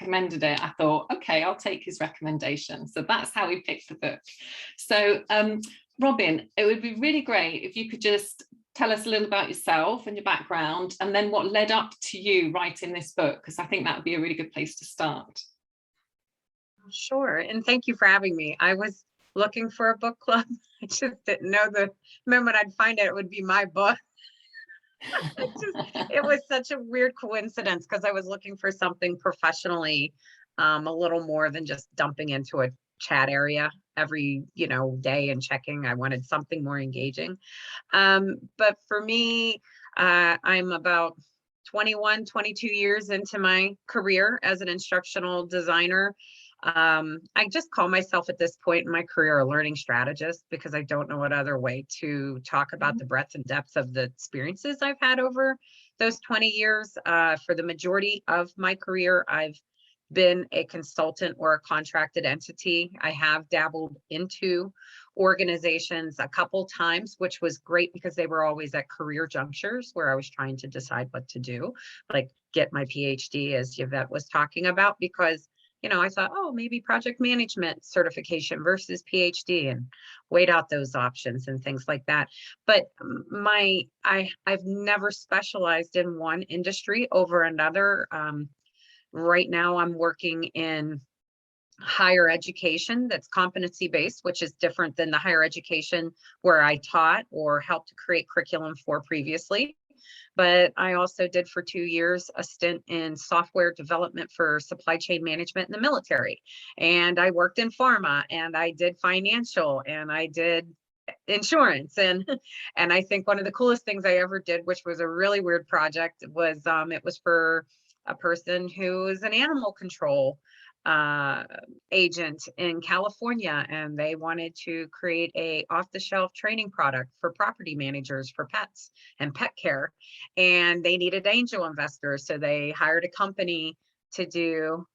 recommended it, I thought, okay, I'll take his recommendation. So that's how we picked the book. So Robyn, it would be really great if you could just tell us a little about yourself and your background, and then what led up to you writing this book, because I think that would be a really good place to start. Sure, and thank you for having me. I was looking for a book club. I just didn't know the moment I'd find it, it would be my book. It was such a weird coincidence because I was looking for something professionally, a little more than just dumping into a chat area every day and checking. I wanted something more engaging. But for me, I'm about 21, 22 years into my career as an instructional designer. I just call myself at this point in my career a learning strategist, because I don't know what other way to talk about the breadth and depth of the experiences I've had over those 20 years. For the majority of my career, I've been a consultant or a contracted entity. I have dabbled into organizations a couple times, which was great because they were always at career junctures where I was trying to decide what to do, like get my PhD, as Yvette was talking about, because I thought, oh, maybe project management certification versus PhD, and weighed out those options and things like that. But I've never specialized in one industry over another. Right now I'm working in higher education that's competency based, which is different than the higher education where I taught or helped to create curriculum for previously. But I also did for 2 years a stint in software development for supply chain management in the military. And I worked in pharma, and I did financial, and I did insurance. And I think one of the coolest things I ever did, which was a really weird project, was it was for a person who is an animal control agent in California, and they wanted to create a off-the-shelf training product for property managers for pets and pet care, and they needed angel investors, so they hired a company to do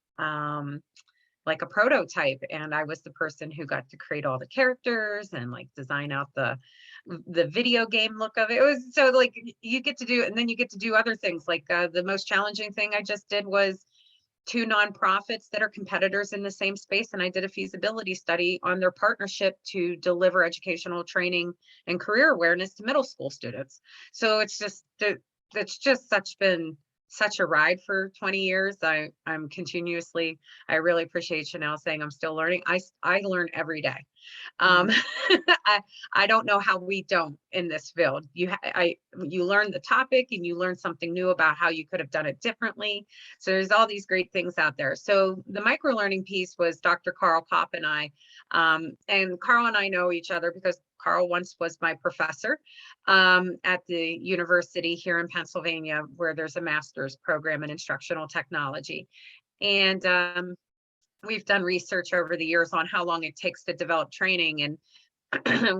like a prototype, and I was the person who got to create all the characters and like design out the video game look of it. It was so like you get to do, and then you get to do other things. Like the most challenging thing I just did was 2 nonprofits that are competitors in the same space, and I did a feasibility study on their partnership to deliver educational training and career awareness to middle school students. So it's just been such a ride for 20 years. I'm continuously, I really appreciate Chanel saying I'm still learning. I learn every day. I don't know how we don't in this field. You learn the topic and you learn something new about how you could have done it differently. So there's all these great things out there. So the microlearning piece was Dr. Carl Kopp and I, and Carl and I know each other because Carl once was my professor at the university here in Pennsylvania, where there's a master's program in instructional technology. And we've done research over the years on how long it takes to develop training. And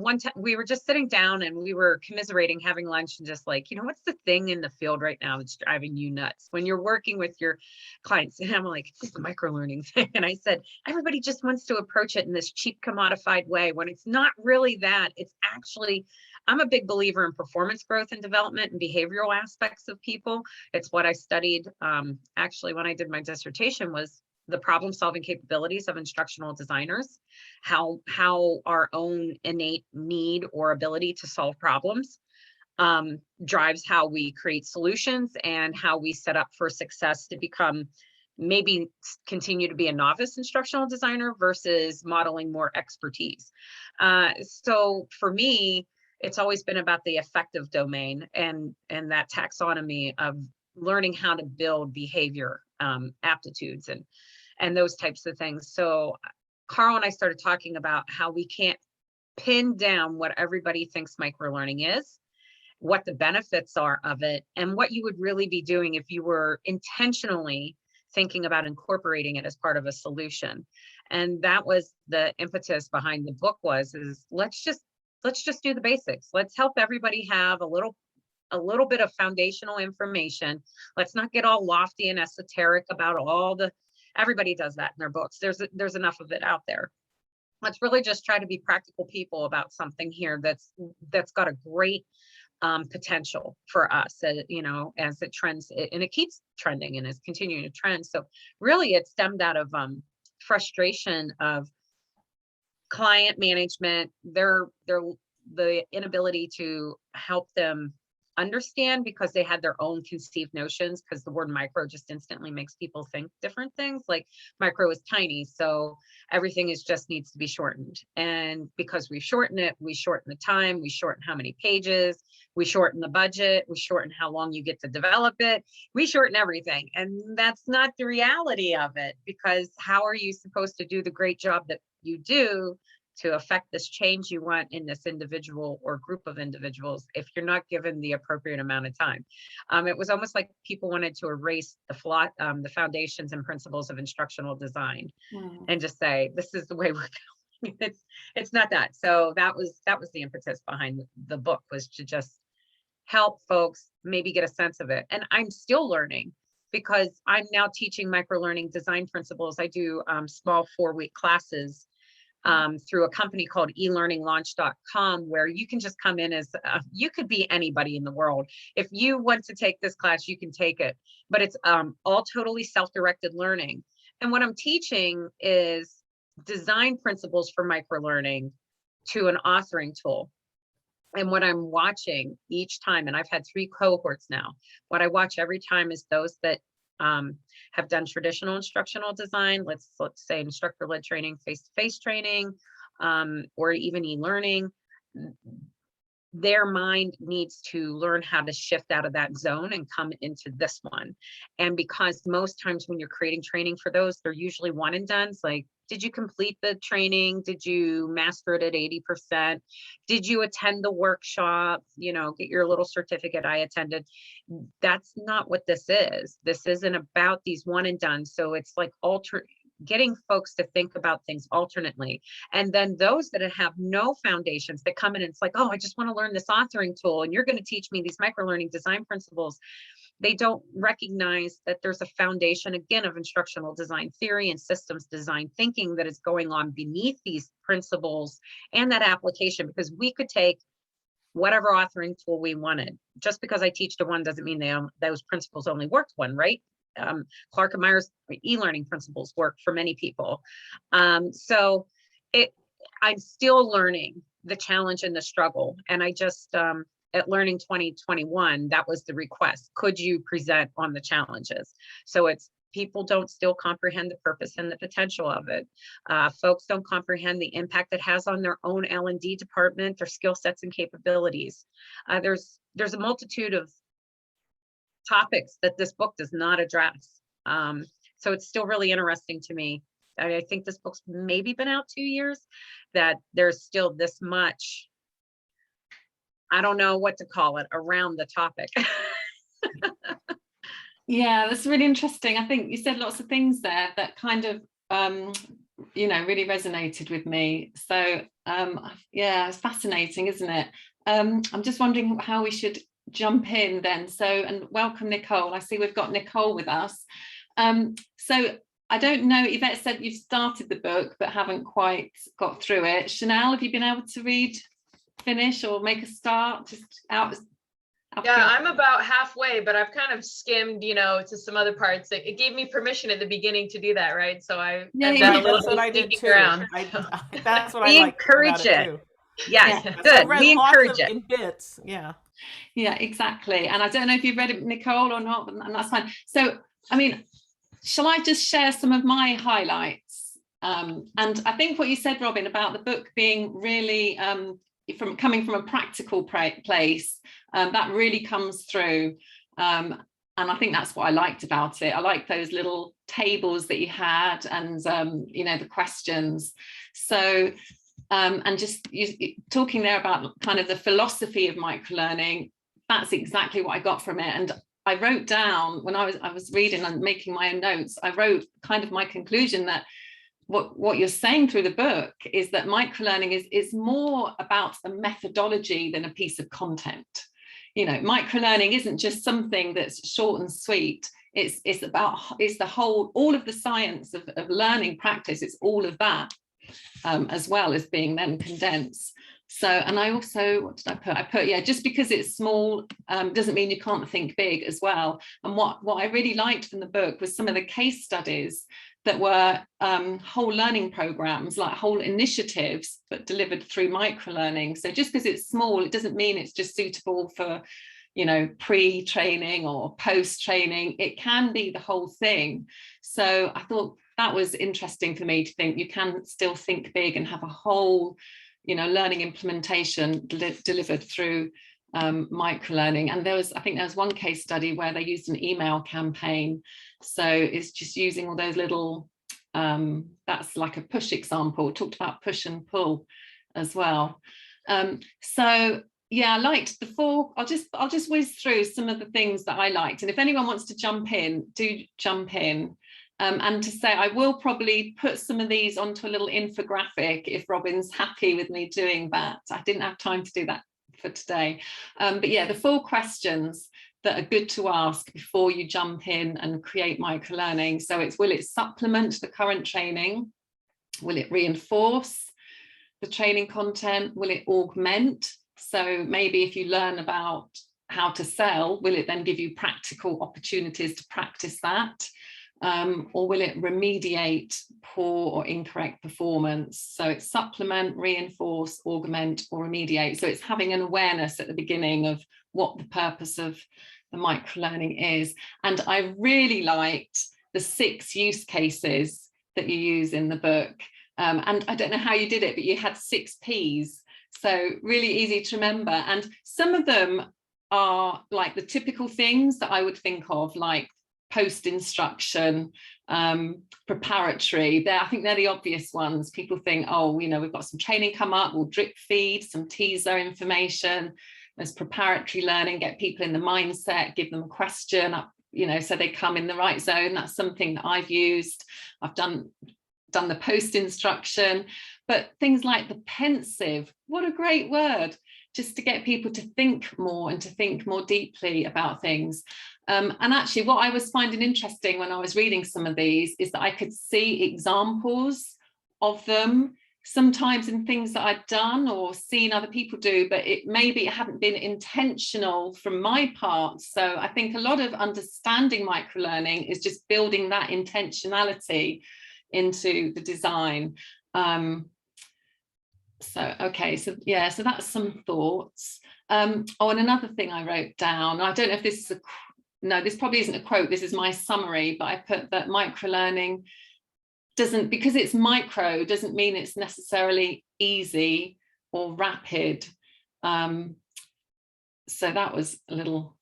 one time we were just sitting down and we were commiserating, having lunch, and just like, what's the thing in the field right now that's driving you nuts when you're working with your clients? And I'm like, it's the microlearning thing. And I said, everybody just wants to approach it in this cheap, commodified way when it's not really that. It's actually, I'm a big believer in performance growth and development and behavioral aspects of people. It's what I studied actually when I did my dissertation, was the problem solving capabilities of instructional designers, how our own innate need or ability to solve problems drives how we create solutions and how we set up for success to become, maybe continue to be a novice instructional designer versus modeling more expertise. So for me, it's always been about the affective domain and that taxonomy of learning how to build behavior aptitudes and those types of things. So Carl and I started talking about how we can't pin down what everybody thinks microlearning is, what the benefits are of it, and what you would really be doing if you were intentionally thinking about incorporating it as part of a solution. And that was the impetus behind the book is let's just do the basics. Let's help everybody have a little bit of foundational information. Let's not get all lofty and esoteric about everybody does that in their books. There's enough of it out there. Let's really just try to be practical people about something here that's got a great potential for us, you know, as it trends, and it keeps trending and is continuing to trend. So really it stemmed out of frustration of client management, the inability to help them understand, because they had their own conceived notions, because the word micro just instantly makes people think different things. Like micro is tiny, so everything is just needs to be shortened. And because we shorten it, we shorten the time, we shorten how many pages, we shorten the budget, we shorten how long you get to develop it, we shorten everything. And that's not the reality of it, because how are you supposed to do the great job that you do to affect this change you want in this individual or group of individuals if you're not given the appropriate amount of time? It was almost like people wanted to erase the foundations and principles of instructional design and just say, this is the way we're going. It's not that. So that was the impetus behind the book, was to just help folks maybe get a sense of it. And I'm still learning, because I'm now teaching microlearning design principles. I do small 4-week classes through a company called elearninglaunch.com, where you can just come in as you could be anybody in the world. If you want to take this class, you can take it, but it's all totally self-directed learning. And what I'm teaching is design principles for microlearning to an authoring tool. And what I'm watching each time, and I've had 3 cohorts now, what I watch every time is those that have done traditional instructional design, let's say instructor-led training, face-to-face training, or even e-learning. Their mind needs to learn how to shift out of that zone and come into this one. And because most times when you're creating training for those, they're usually one and done. It's like, did you complete the training? Did you master it at 80%? Did you attend the workshop? You know, get your little certificate, I attended. That's not what this is. This isn't about these one and done. So it's like getting folks to think about things alternately. And then those that have no foundations that come in and it's like, oh, I just want to learn this authoring tool, and you're going to teach me these microlearning design principles. They don't recognize that there's a foundation, again, of instructional design theory and systems design thinking that is going on beneath these principles and that application, because we could take whatever authoring tool we wanted. Just because I teach to one doesn't mean those principles only work one, right? Clark and Myers e-learning principles work for many people. So I'm still learning the challenge and the struggle. And I just, at Learning 2021, that was the request. Could you present on the challenges? So it's people don't still comprehend the purpose and the potential of it. Folks don't comprehend the impact it has on their own L&D department, their skill sets and capabilities. There's a multitude of topics that this book does not address. So it's still really interesting to me. I think this book's maybe been out 2 years, that there's still this much, I don't know what to call it, around the topic. Yeah, that's really interesting. I think you said lots of things there that kind of, you know, really resonated with me. So yeah, it's fascinating, isn't it? I'm just wondering how we should jump in then. So, and welcome Nicole. I see we've got Nicole with us. So I don't know, Yvette said you've started the book but haven't quite got through it. Chanel, have you been able to finish or make a start? Just out. Yeah, I'm about halfway, but I've kind of skimmed, you know, to some other parts. It gave me permission at the beginning to do that, right? So I've done a little that's what I did too. That's what we I like encourage about it too. Yes, Yeah. good. So We encourage it in bits. Yeah. Yeah, exactly. And I don't know if you've read it, Nicole, or not, and that's fine. So, I mean, shall I just share some of my highlights? And I think what you said, Robyn, about the book being really coming from a practical place, that really comes through. And I think that's what I liked about it. I liked those little tables that you had, and you know, the questions. So and just talking there about kind of the philosophy of microlearning, that's exactly what I got from it. And I wrote down, when I was reading and making my own notes, I wrote kind of my conclusion that what you're saying through the book is that microlearning is more about a methodology than a piece of content. You know, microlearning isn't just something that's short and sweet. It's the whole, all of the science of learning practice. It's all of that, as well as being then condensed. So, and I also, what did I put? I put, yeah, just because it's small doesn't mean you can't think big as well. And what I really liked from the book was some of the case studies that were whole learning programs, like whole initiatives, but delivered through microlearning. So just because it's small, it doesn't mean it's just suitable for, you know, pre-training or post-training. It can be the whole thing. So I thought that was interesting for me to think you can still think big and have a whole, you know, learning implementation delivered through microlearning. And I think there was one case study where they used an email campaign. So it's just using all those little, that's like a push example, talked about push and pull as well. So yeah, I liked the 4. I'll just whiz through some of the things that I liked. And if anyone wants to jump in, do jump in. And to say, I will probably put some of these onto a little infographic if Robyn's happy with me doing that. I didn't have time to do that for today. But yeah, the 4 questions that are good to ask before you jump in and create microlearning. So it's, will it supplement the current training? Will it reinforce the training content? Will it augment? So maybe if you learn about how to sell, will it then give you practical opportunities to practice that? Or will it remediate poor or incorrect performance? So it's supplement, reinforce, augment, or remediate. So it's having an awareness at the beginning of what the purpose of the microlearning is. And I really liked the 6 use cases that you use in the book. And I don't know how you did it, but you had 6 Ps. So really easy to remember. And some of them are like the typical things that I would think of, like post-instruction, preparatory. I think they're the obvious ones. People think, oh, you know, we've got some training come up, we'll drip feed some teaser information. There's preparatory learning, get people in the mindset, give them a question, you know, so they come in the right zone. That's something that I've used. I've done the post-instruction, but things like the pensive, what a great word, just to get people to think more and to think more deeply about things. And actually what I was finding interesting when I was reading some of these is that I could see examples of them, sometimes in things that I'd done or seen other people do, but maybe it hadn't been intentional from my part. So I think a lot of understanding microlearning is just building that intentionality into the design. Okay, so yeah, so that's some thoughts. Oh, and another thing I wrote down, I don't know if this is no, this probably isn't a quote, this is my summary, but I put that microlearning doesn't, because it's micro, doesn't mean it's necessarily easy or rapid. So that was a little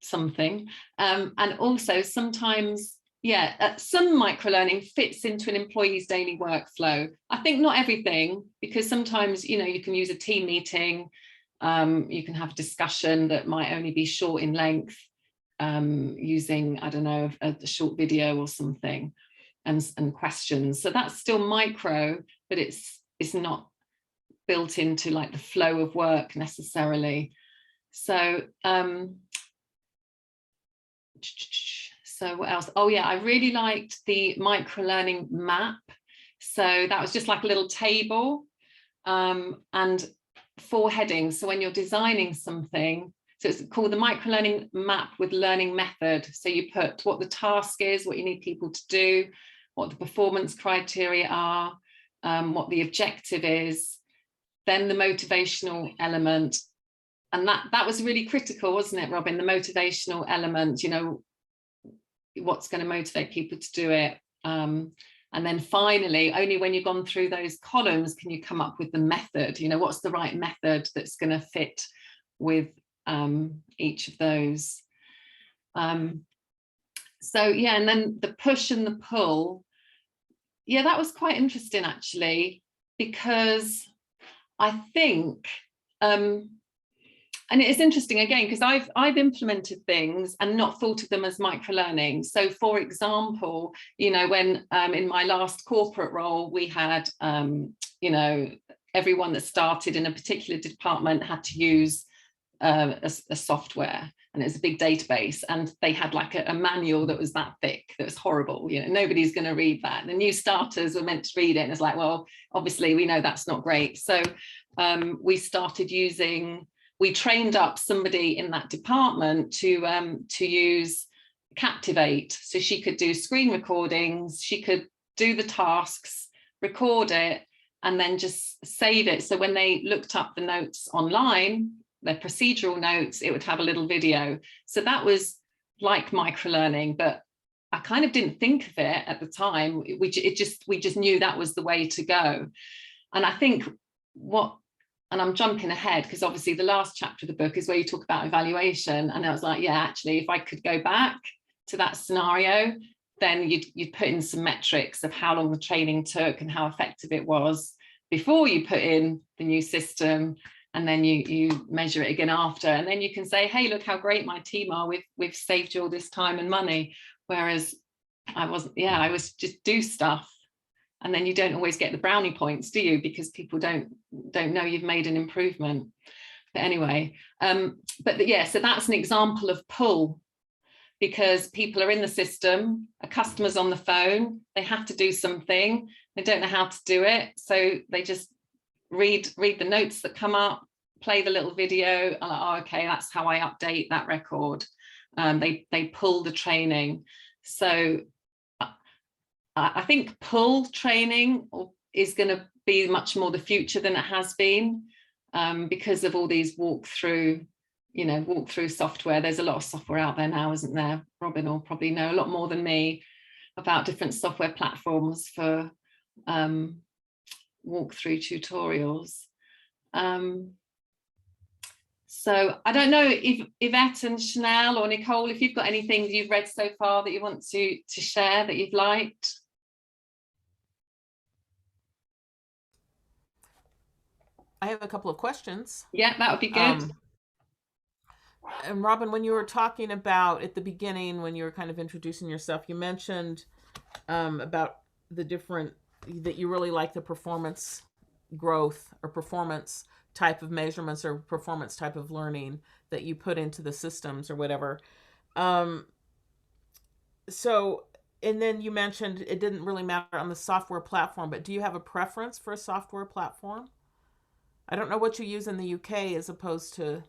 something. And also sometimes, yeah, some microlearning fits into an employee's daily workflow. I think not everything, because sometimes, you know, you can use a team meeting, you can have a discussion that might only be short in length, using, I don't know, a short video or something, and questions. So that's still micro, but it's not built into like the flow of work necessarily. So so what else? Oh yeah, I really liked the microlearning map. So that was just like a little table, and 4 headings. So when you're designing something, so it's called the microlearning map with learning method. So you put what the task is, what you need people to do, what the performance criteria are, what the objective is, then the motivational element. And that was really critical, wasn't it, Robyn? The motivational element, you know, what's going to motivate people to do it. And then finally, only when you've gone through those columns can you come up with the method, you know, what's the right method that's going to fit with each of those. So yeah, and then the push and the pull, yeah, that was quite interesting actually, because I think and it's interesting again, because I've implemented things and not thought of them as microlearning. So for example, you know, when in my last corporate role, we had, you know, everyone that started in a particular department had to use a software, and it was a big database, and they had like a manual that was that thick, that was horrible. Nobody's going to read that. The new starters were meant to read it, and it's like, well, obviously we know that's not great. So we trained up somebody in that department to use Captivate, so she could do screen recordings, she could do the tasks, record it, and then just save it. So when they looked up the notes online, their procedural notes, it would have a little video. So that was like microlearning, but I kind of didn't think of it at the time. We just knew that was the way to go. And I think and I'm jumping ahead because obviously the last chapter of the book is where you talk about evaluation. And I was like, yeah, actually, if I could go back to that scenario, then you'd put in some metrics of how long the training took and how effective it was before you put in the new system. And then you measure it again after, and then you can say, hey, look how great my team are. We've saved you all this time and money. Whereas I was just do stuff. And then you don't always get the brownie points, do you? Because people don't know you've made an improvement. But anyway, so that's an example of pull, because people are in the system, a customer's on the phone, they have to do something, they don't know how to do it. So they just read the notes that come up, play the little video, and like, oh, okay, that's how I update that record. They pull the training. So I think pull training is going to be much more the future than it has been, because of all these walkthrough software. There's a lot of software out there now, isn't there? Robyn will probably know a lot more than me about different software platforms for walkthrough tutorials. So I don't know if Yvette and Chanel or Nicole, if you've got anything you've read so far that you want to share that you've liked. I have a couple of questions. Yeah, that would be good. And Robyn, when you were talking about at the beginning, when you were kind of introducing yourself, you mentioned about the different, that you really like the performance growth or performance type of measurements or performance type of learning that you put into the systems or whatever. So, and then you mentioned it didn't really matter on the software platform, but do you have a preference for a software platform? I don't know what you use in the UK as opposed to,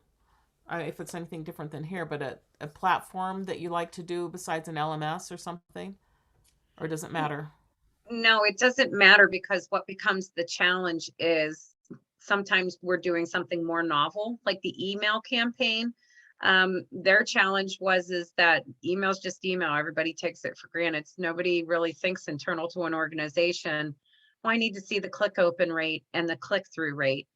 if it's anything different than here, but a platform that you like to do besides an LMS or something, or does it matter? No, it doesn't matter, because what becomes the challenge is sometimes we're doing something more novel, like the email campaign. Their challenge is that email's just email. Everybody takes it for granted. Nobody really thinks internal to an organization, well, I need to see the click open rate and the click through rate,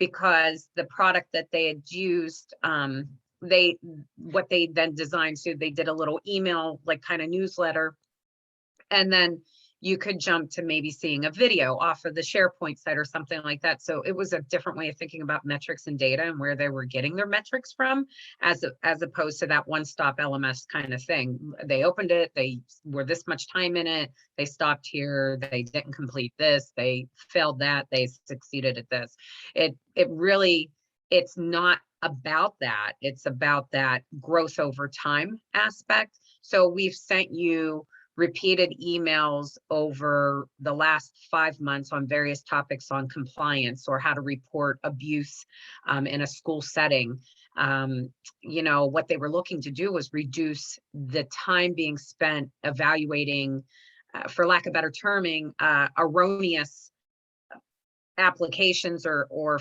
because the product that they had used, what they then designed, so they did a little email, like kind of newsletter, and then you could jump to maybe seeing a video off of the SharePoint site or something like that. So it was a different way of thinking about metrics and data and where they were getting their metrics from, as opposed to that one-stop LMS kind of thing. They opened it, they were this much time in it, they stopped here, they didn't complete this, they failed that, they succeeded at this. It really, it's not about that. It's about that growth over time aspect. So we've sent you repeated emails over the last 5 months on various topics on compliance or how to report abuse in a school setting. What they were looking to do was reduce the time being spent evaluating, for lack of better terming, erroneous applications or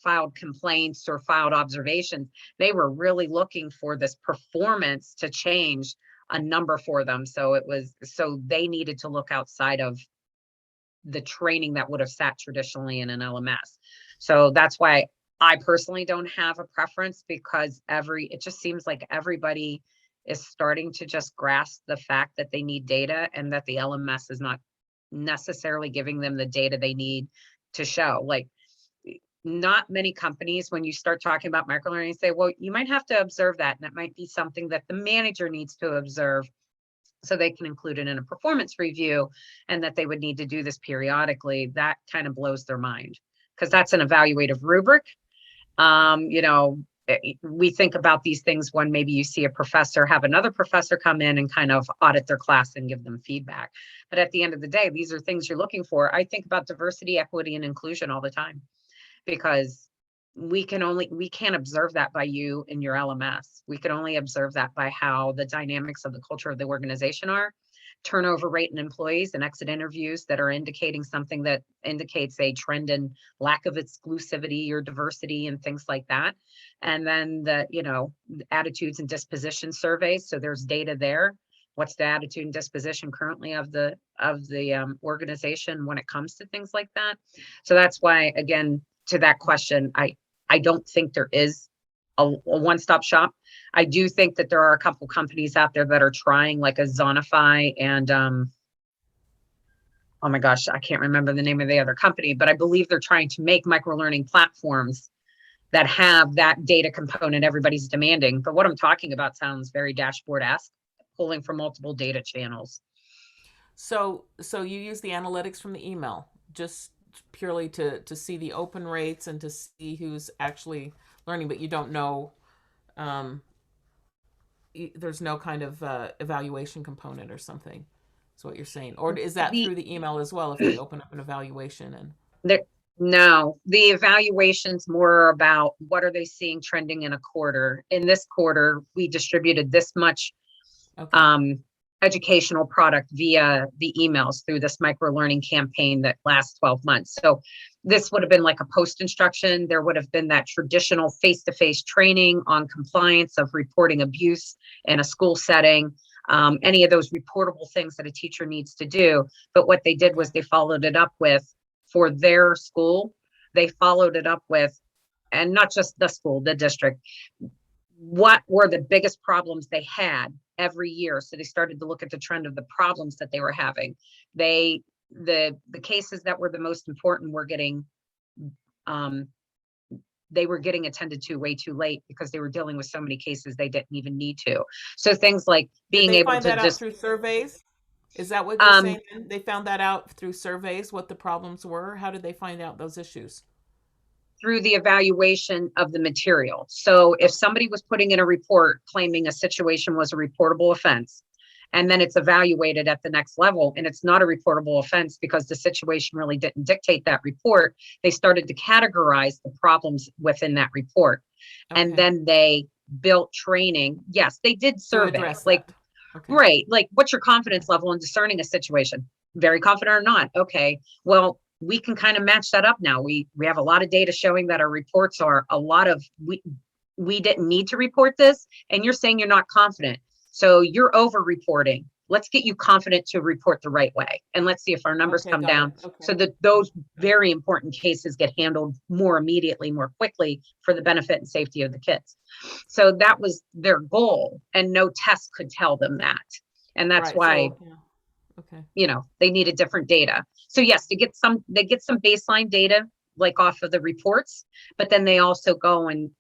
filed complaints or filed observations. They were really looking for this performance to change a number for them. So they needed to look outside of the training that would have sat traditionally in an LMS. So that's why I personally don't have a preference, because it just seems like everybody is starting to just grasp the fact that they need data, and that the LMS is not necessarily giving them the data they need to show. Like, not many companies, when you start talking about microlearning, say, well, you might have to observe that, and it might be something that the manager needs to observe, so they can include it in a performance review, and that they would need to do this periodically. That kind of blows their mind, because that's an evaluative rubric. we think about these things when maybe you see a professor have another professor come in and kind of audit their class and give them feedback. But at the end of the day, these are things you're looking for. I think about diversity, equity, and inclusion all the time, because we can't observe that by you in your LMS. We can only observe that by how the dynamics of the culture of the organization are, turnover rate in employees, and exit interviews that are indicating something that indicates a trend in lack of exclusivity or diversity and things like that. And then the, attitudes and disposition surveys. So there's data there. What's the attitude and disposition currently of the organization when it comes to things like that? So that's why, again, to that question, I don't think there is a one-stop shop. I do think that there are a couple companies out there that are trying, like a Zonify and oh my gosh, I can't remember the name of the other company, but I believe they're trying to make microlearning platforms that have that data component everybody's demanding. But what I'm talking about sounds very dashboard-esque, pulling from multiple data channels. So you use the analytics from the email just purely to see the open rates and to see who's actually learning, but you don't know, there's no kind of evaluation component or something. Is what you're saying, or is that through the email as well? If they open up an evaluation and no, the evaluation's more about what are they seeing trending in a quarter. In this quarter, we distributed this much educational product via the emails through this microlearning campaign that lasts 12 months. So this would have been like a post instruction. There would have been that traditional face-to-face training on compliance of reporting abuse in a school setting, any of those reportable things that a teacher needs to do. But what they did was they followed it up with, for their school, they followed it up with, and not just the school, the district, what were the biggest problems they had every year. So they started to look at the trend of the problems that they were having. The cases that were the most important were getting they were getting attended to way too late because they were dealing with so many cases they didn't even need to. So things like being able to find that just out through surveys. Is that what you're saying? They found that out through surveys, what the problems were. How did they find out those issues? Through the evaluation of the material. So if somebody was putting in a report claiming a situation was a reportable offense, and then it's evaluated at the next level and it's not a reportable offense because the situation really didn't dictate that report, they started to categorize the problems within that report. Okay. And then they built training. Yes, they did survey, like, okay. Right, like what's your confidence level in discerning a situation? Very confident or not? Okay, well, we can kind of match that up now. We have a lot of data showing that our reports are a lot of, we didn't need to report this, and you're saying you're not confident. So you're over reporting. Let's get you confident to report the right way. And let's see if our numbers come down so that those very important cases get handled more immediately, more quickly for the benefit and safety of the kids. So that was their goal, and no test could tell them that. And that's why, they needed different data. So yes, they get some baseline data like off of the reports, but then they also go and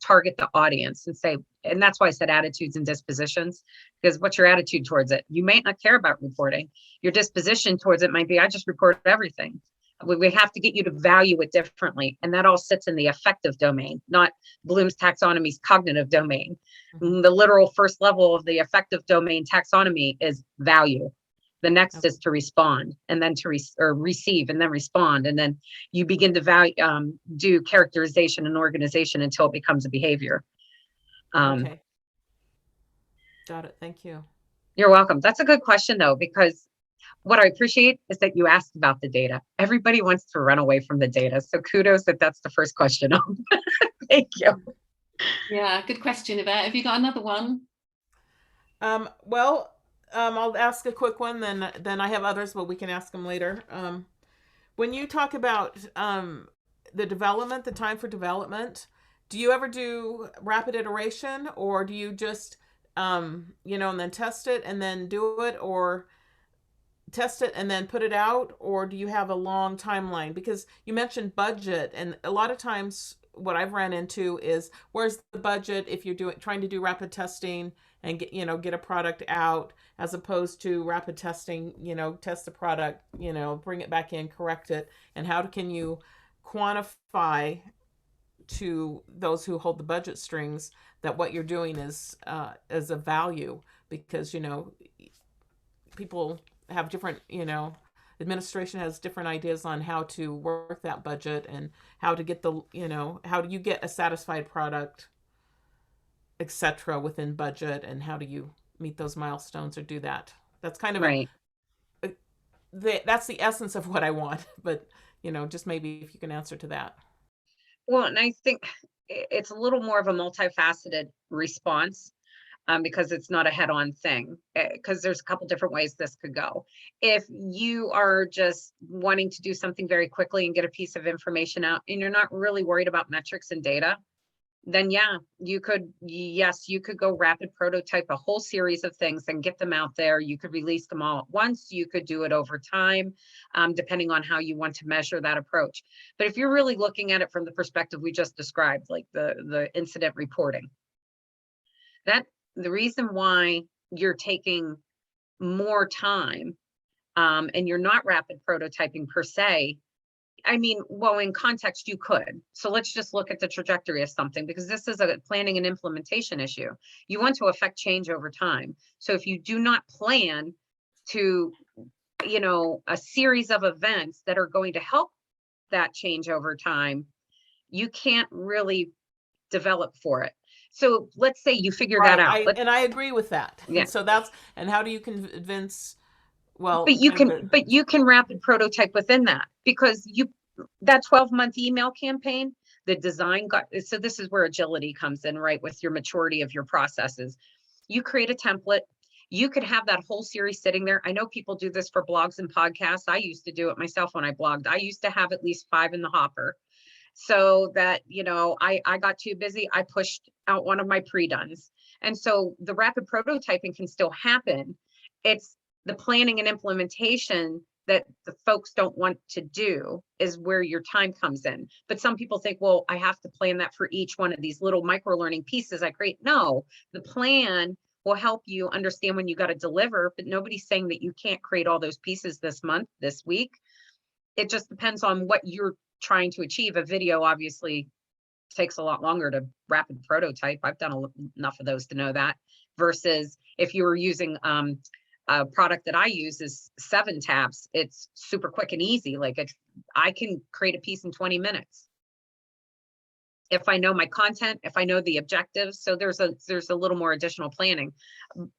target the audience and say, and that's why I said attitudes and dispositions, because what's your attitude towards it? You may not care about reporting. Your disposition towards it might be, I just report everything. We have to get you to value it differently. And that all sits in the affective domain, not Bloom's taxonomy's cognitive domain. Mm-hmm. The literal first level of the affective domain taxonomy is value. The next is to respond, and then to receive, and then respond. And then you begin to do characterization and organization until it becomes a behavior. Okay. Got it. Thank you. You're welcome. That's a good question, though, because what I appreciate is that you asked about the data. Everybody wants to run away from the data. So kudos that that's the first question. Thank you. Yeah, good question, Yvette. Have you got another one? I'll ask a quick one, then I have others, but we can ask them later. When you talk about the time for development, do you ever do rapid iteration, or do you just, and then test it and then do it, or test it and then put it out, or do you have a long timeline? Because you mentioned budget, and a lot of times what I've ran into is, where's the budget if you're trying to do rapid testing and get a product out, as opposed to rapid testing, test the product, bring it back in, correct it, and how can you quantify to those who hold the budget strings that what you're doing is a value, because, you know, people have different, you know, administration has different ideas on how to work that budget and how to get the, you know, how do you get a satisfied product, etc. within budget, and how do you meet those milestones or do that. That's kind of Right. That's the essence of what I want, but, you know, just maybe if you can answer to that. Well, and I think it's a little more of a multifaceted response, because it's not a head-on thing, because there's a couple different ways this could go. If you are just wanting to do something very quickly and get a piece of information out, and you're not really worried about metrics and data, then yeah, you could go rapid prototype a whole series of things and get them out there. You could release them all at once. You could do it over time, depending on how you want to measure that approach. But if you're really looking at it from the perspective we just described, like the incident reporting, that the reason why you're taking more time, and you're not rapid prototyping per se, I mean, well, in context, you could. So let's just look at the trajectory of something, because this is a planning and implementation issue. You want to affect change over time. So if you do not plan to, you know, a series of events that are going to help that change over time, you can't really develop for it. So let's say you figure that out. And I agree with that. Yeah. And so and how do you convince, well, but you can rapid prototype within that, because that 12-month email campaign, the design so this is where agility comes in, right? With your maturity of your processes, you create a template. You could have that whole series sitting there. I know people do this for blogs and podcasts. I used to do it myself when I blogged. I used to have at least 5 in the hopper, so that, you know, I got too busy. I pushed out one of my pre-dones. And so the rapid prototyping can still happen. It's the planning and implementation that the folks don't want to do is where your time comes in. But some people think, well, I have to plan that for each one of these little micro-learning pieces I create. No, the plan will help you understand when you got to deliver, but nobody's saying that you can't create all those pieces this month, this week. It just depends on what you're trying to achieve. A video obviously takes a lot longer to rapid prototype. I've done enough of those to know that, versus if you were using a product that I use is 7 tabs. It's super quick and easy. Like I can create a piece in 20 minutes. If I know my content, if I know the objectives. So there's a little more additional planning,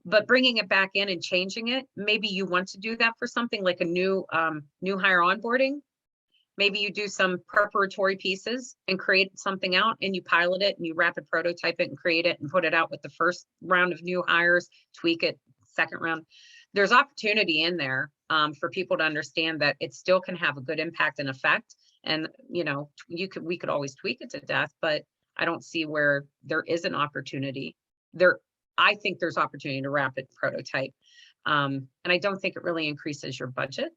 but bringing it back in and changing it. Maybe you want to do that for something like a new hire onboarding. Maybe you do some preparatory pieces and create something out, and you pilot it and you rapid prototype it and create it and put it out with the first round of new hires, tweak it, second round. There's opportunity in there for people to understand that it still can have a good impact and effect. And, you know, we could always tweak it to death, but I don't see where there is an opportunity there. I think there's opportunity to rapid prototype. And I don't think it really increases your budget,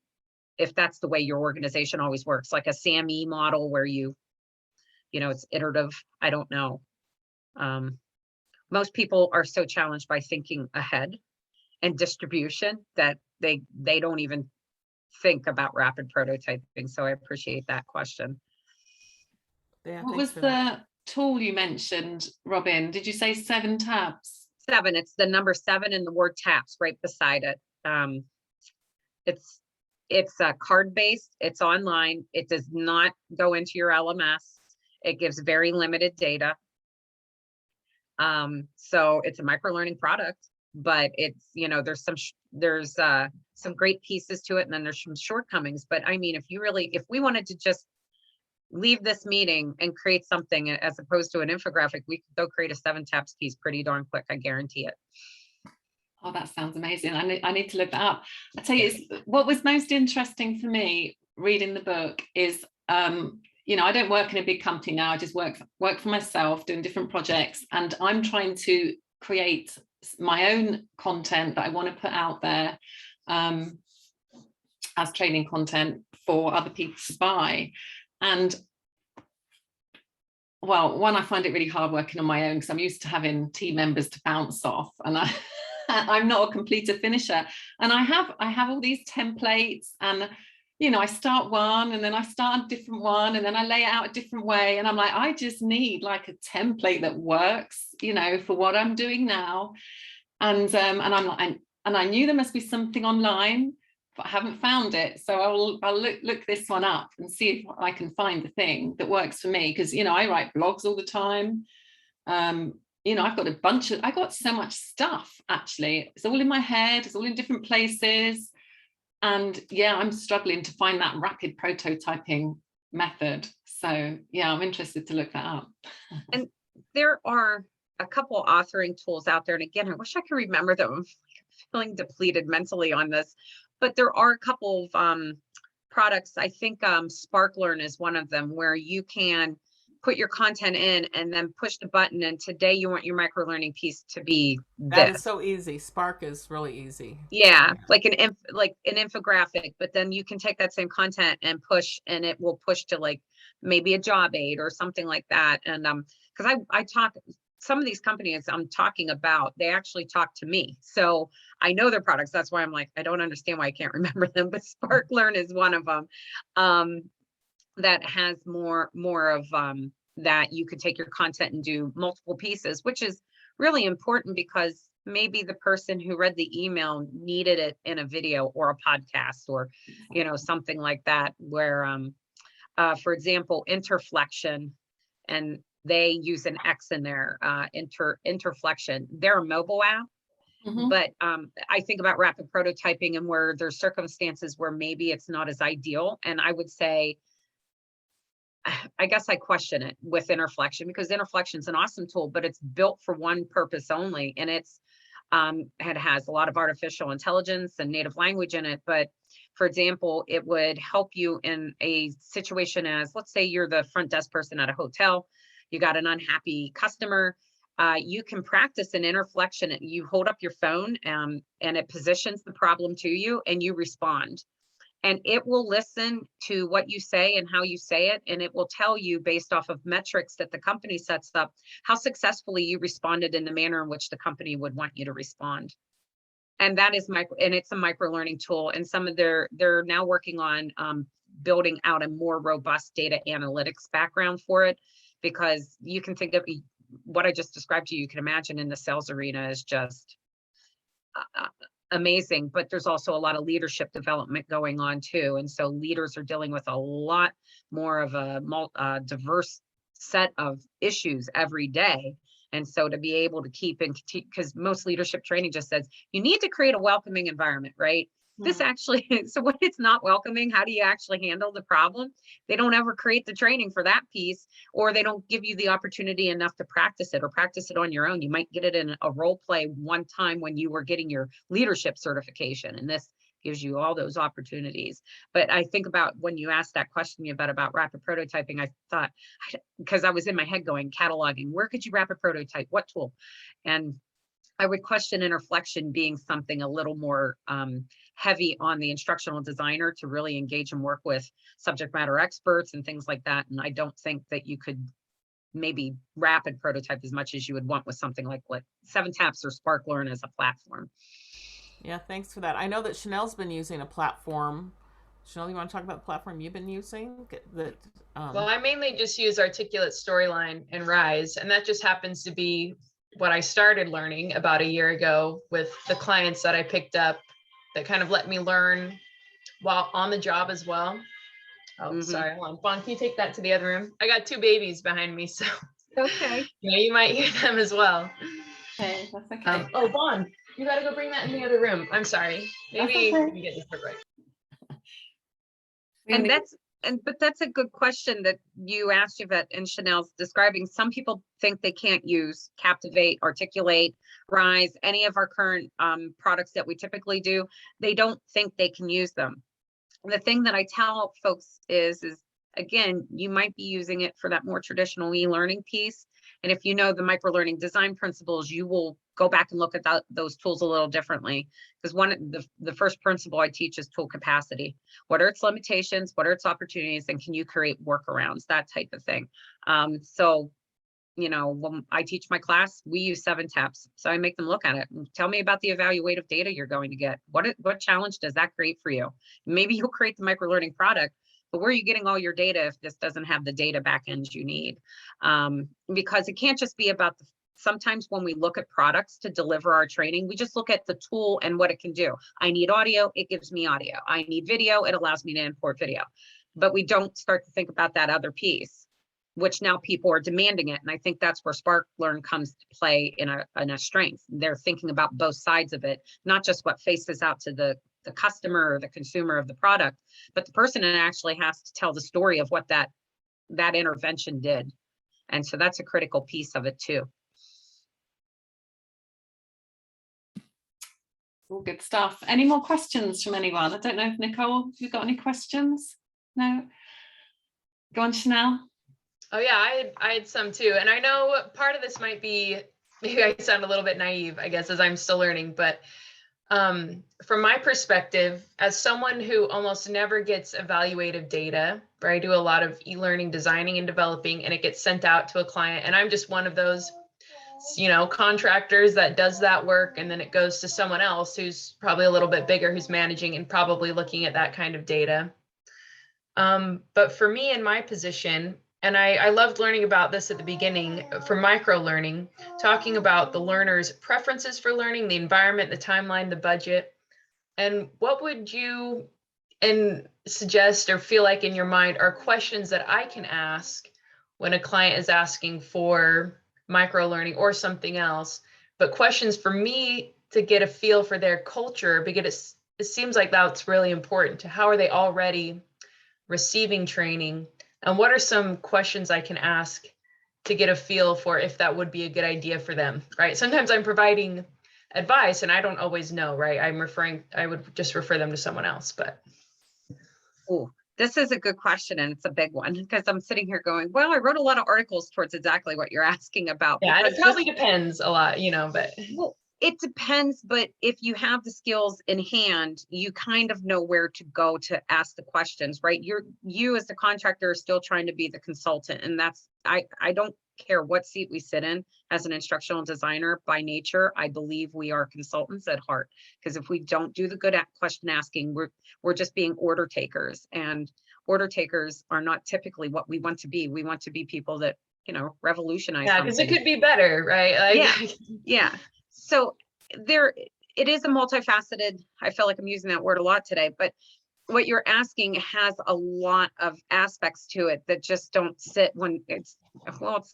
if that's the way your organization always works, like a SAMe model where you know, it's iterative. I don't know. Most people are so challenged by thinking ahead and distribution that they don't even think about rapid prototyping. So I appreciate that question. Yeah, what was the tool you mentioned, Robyn? Did you say 7 tabs? 7. It's the number 7 and the word taps right beside it. It's card-based. It's online. It does not go into your LMS. It gives very limited data. So it's a micro-learning product, but it's, you know, there's some great pieces to it, and then there's some shortcomings. But I mean, if we wanted to just leave this meeting and create something as opposed to an infographic, we could go create a 7 taps piece pretty darn quick. I guarantee it. Oh, that sounds amazing. I need to look that up. I tell you, what was most interesting for me reading the book is, you know, I don't work in a big company now. I just work for myself, doing different projects, and I'm trying to create my own content that I want to put out there as training content for other people to buy. And well, one, I find it really hard working on my own because I'm used to having team members to bounce off, and I'm not a completer finisher. And I have all these templates, and I start one and then I start a different one and then I lay it out a different way. And I'm like, I just need like a template that works, for what I'm doing now. And I'm like, and I knew there must be something online, but I haven't found it. So I'll look this one up and see if I can find the thing that works for me. Because, I write blogs all the time. I've got so much stuff, actually. It's all in my head. It's all in different places. And yeah, I'm struggling to find that rapid prototyping method. So yeah, I'm interested to look that up. And there are a couple authoring tools out there. And again, I wish I could remember them. I'm feeling depleted mentally on this, but there are a couple of products. I think SparkLearn is one of them, where you can put your content in and then push the button. And today you want your microlearning piece to be this. That is so easy. Spark is really easy. Yeah, like an infographic, but then you can take that same content and push, and it will push to like maybe a job aid or something like that. And because I talk, some of these companies I'm talking about, they actually talk to me, so I know their products. That's why I'm like, I don't understand why I can't remember them. But SparkLearn is one of them. That has more of that you could take your content and do multiple pieces, which is really important, because maybe the person who read the email needed it in a video or a podcast, or something like that, where for example, Interflection, and they use an X in there, Interflection, they're a mobile app. Mm-hmm. But I think about rapid prototyping and where there's circumstances where maybe it's not as ideal. And I would say, I guess I question it with Interflection, because Interflection is an awesome tool, but it's built for one purpose only. And it has a lot of artificial intelligence and native language in it. But for example, it would help you in a situation as, let's say you're the front desk person at a hotel, you got an unhappy customer. You can practice an Interflection. You hold up your phone and it positions the problem to you, and you respond. And it will listen to what you say and how you say it. And it will tell you, based off of metrics that the company sets up, how successfully you responded in the manner in which the company would want you to respond. And that is and it's a micro-learning tool. And they're now working on building out a more robust data analytics background for it, because you can think of what I just described to you. You can imagine in the sales arena is just amazing, but there's also a lot of leadership development going on too. And so leaders are dealing with a lot more of a diverse set of issues every day. And so to be able to keep in, because most leadership training just says you need to create a welcoming environment, right? Mm-hmm. This actually, so when it's not welcoming, how do you actually handle the problem? They don't ever create the training for that piece, or they don't give you the opportunity enough to practice it, or practice it on your own. You might get it in a role play one time when you were getting your leadership certification, and this gives you all those opportunities. But I think about when you asked that question about rapid prototyping, I thought, because I was in my head going, cataloging, where could you rapid prototype, what tool? And I would question Interflection being something a little more heavy on the instructional designer to really engage and work with subject matter experts and things like that. And I don't think that you could maybe rapid prototype as much as you would want with something like 7TAPS or SparkLearn as a platform. Yeah, thanks for that. I know that Chanel's been using a platform. Chanel, you want to talk about the platform you've been using? Well, I mainly just use Articulate Storyline and Rise, and that just happens to be what I started learning about a year ago with the clients that I picked up, that kind of let me learn while on the job as well. Oh, mm-hmm. Sorry, hold on. Bon, can you take that to the other room? I got 2 babies behind me, so okay. You might hear them as well. Okay, that's okay. Oh, Bon, you got to go bring that in the other room. I'm sorry. Maybe we can get this right. But that's a good question that you asked, Yvette, and Chanel's describing. Some people think they can't use Captivate, Articulate, Rise, any of our current products that we typically do. They don't think they can use them. The thing that I tell folks is again, you might be using it for that more traditional e-learning piece. And if you know the microlearning design principles, you will go back and look at those tools a little differently. Because the first principle I teach is tool capacity. What are its limitations? What are its opportunities? And can you create workarounds? That type of thing. So you know, when I teach my class, we use 7 steps. So I make them look at it and tell me about the evaluative data you're going to get. What challenge does that create for you? Maybe you'll create the microlearning product, but where are you getting all your data if this doesn't have the data backend you need? Because it can't just be about sometimes when we look at products to deliver our training, we just look at the tool and what it can do. I need audio, it gives me audio. I need video, it allows me to import video. But we don't start to think about that other piece, which now people are demanding it. And I think that's where Spark Learn comes to play in a strength. They're thinking about both sides of it, not just what faces out to the customer or the consumer of the product, but the person that actually has to tell the story of what that intervention did. And so that's a critical piece of it too. All good stuff. Any more questions from anyone? I don't know if Nicole, have you got any questions? No? Go on, Chanel. Oh yeah, I had some too. And I know part of this might be, maybe I sound a little bit naive, I guess, as I'm still learning, but from my perspective, as someone who almost never gets evaluative data, where I do a lot of e-learning designing and developing, and it gets sent out to a client, and I'm just one of those, you know, contractors that does that work, and then it goes to someone else who's probably a little bit bigger, who's managing and probably looking at that kind of data. But for me in my position, and I loved learning about this at the beginning for microlearning, talking about the learner's preferences for learning, the environment, the timeline, the budget, and what would you suggest or feel like in your mind are questions that I can ask when a client is asking for microlearning or something else, but questions for me to get a feel for their culture, because it seems like that's really important. To how are they already receiving training, and what are some questions I can ask to get a feel for if that would be a good idea for them, right? Sometimes I'm providing advice and I don't always know, right? I would just refer them to someone else, but. Oh, this is a good question, and it's a big one, because I'm sitting here going, well, I wrote a lot of articles towards exactly what you're asking about. Yeah, and it probably depends a lot, you know, but. Well, it depends, but if you have the skills in hand, you kind of know where to go to ask the questions, right? You as the contractor are still trying to be the consultant, and that's, I don't care what seat we sit in as an instructional designer. By nature, I believe we are consultants at heart, because if we don't do the good at question asking, we're just being order takers, and order takers are not typically what we want to be. We want to be people that, you know, revolutionize. Yeah, because it could be better, right? Like, yeah. So it is a multifaceted, I feel like I'm using that word a lot today, but what you're asking has a lot of aspects to it that just don't sit when it's